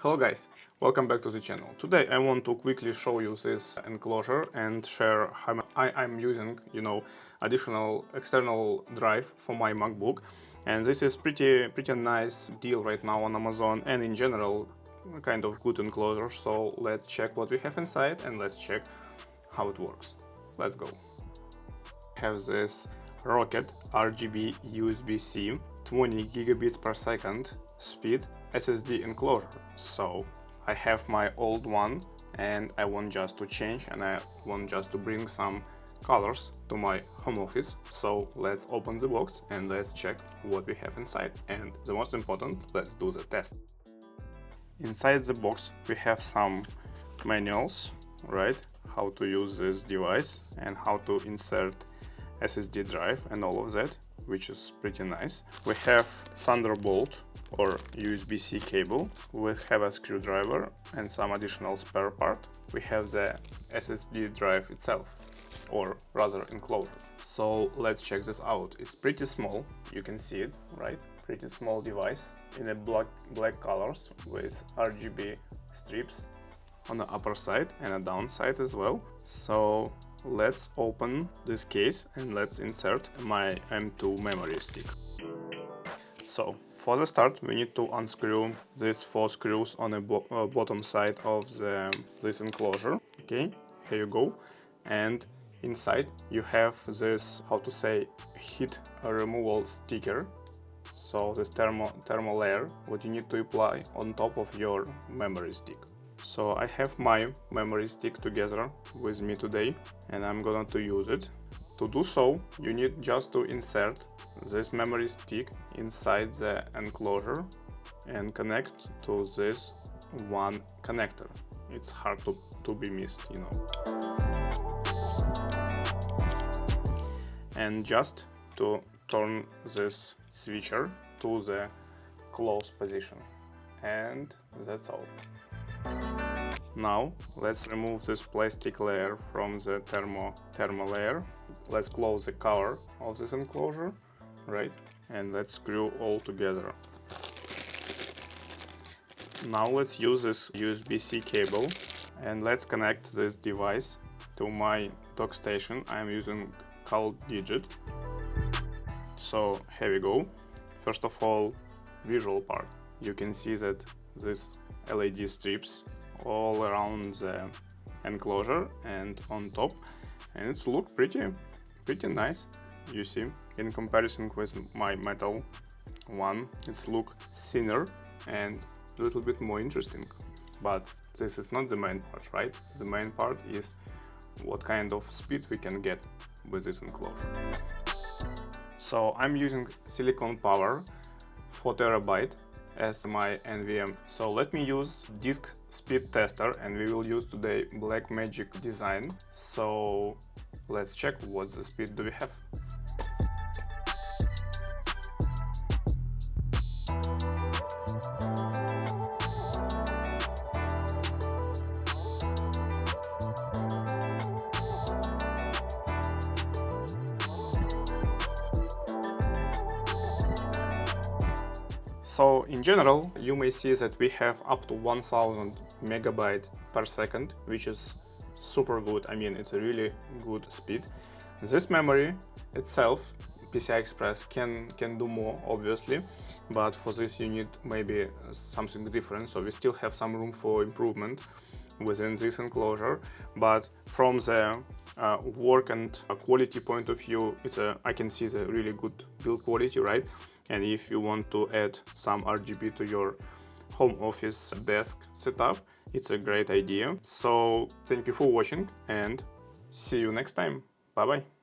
Hello guys, welcome back to the channel. Today I want to quickly show you this enclosure and share how I'm using, additional external drive for my MacBook. And this is pretty nice deal right now on Amazon and in general kind of good enclosure. So let's check what we have inside and let's check how it works. Let's go. Have this Rocket RGB USB-C 20 gigabits per second speed SSD enclosure. So I have my old one and I want just to change and I want just to bring some colors to my home office. So let's open the box and let's check what we have inside. And the most important, let's do the test. Inside the box we have some manuals, right? How to use this device and how to insert SSD drive and all of that, which is pretty nice. We have Thunderbolt or USB-C cable, we have a screwdriver and some additional spare part. We have the SSD drive itself, or rather enclosure. So let's check this out. It's pretty small, you can see it, right? Pretty small device in a black colors with RGB strips on the upper side and a downside as well. So let's open this case and let's insert my M.2 memory stick. So for the start we need to unscrew these 4 screws on the bottom side of this enclosure. Okay, here you go. And inside you have this, how to say, heat removal sticker. So this thermal layer what you need to apply on top of your memory stick. So I have my memory stick together with me today and I'm going to use it. To do so, you need just to insert this memory stick inside the enclosure and connect to this one connector. It's hard to be missed, And just to turn this switcher to the close position. And that's all. Now let's remove this plastic layer from the thermal layer. Let's close the cover of this enclosure, right? And let's screw all together. Now let's use this USB-C cable and let's connect this device to my dock station. I'm using CalDigit. So here we go. First of all, visual part. You can see that this LED strips all around the enclosure and on top, and it's look pretty nice. You see, in comparison with my metal one, it's look thinner and a little bit more interesting. But this is not the main part, right? The main part is what kind of speed we can get with this enclosure. So I'm using silicon power 4 TB as my NVMe. So let me use disk speed tester and we will use today Blackmagic design. So let's check what the speed do we have. So in general, you may see that we have up to 1000 megabyte per second, which is super good. I mean, it's a really good speed. This memory itself, PCI Express, can do more, obviously, but for this you need maybe something different. So we still have some room for improvement within this enclosure. But from the work and quality point of view, I can see the really good build quality, right? And if you want to add some RGB to your home office desk setup, it's a great idea. So thank you for watching and see you next time. Bye bye.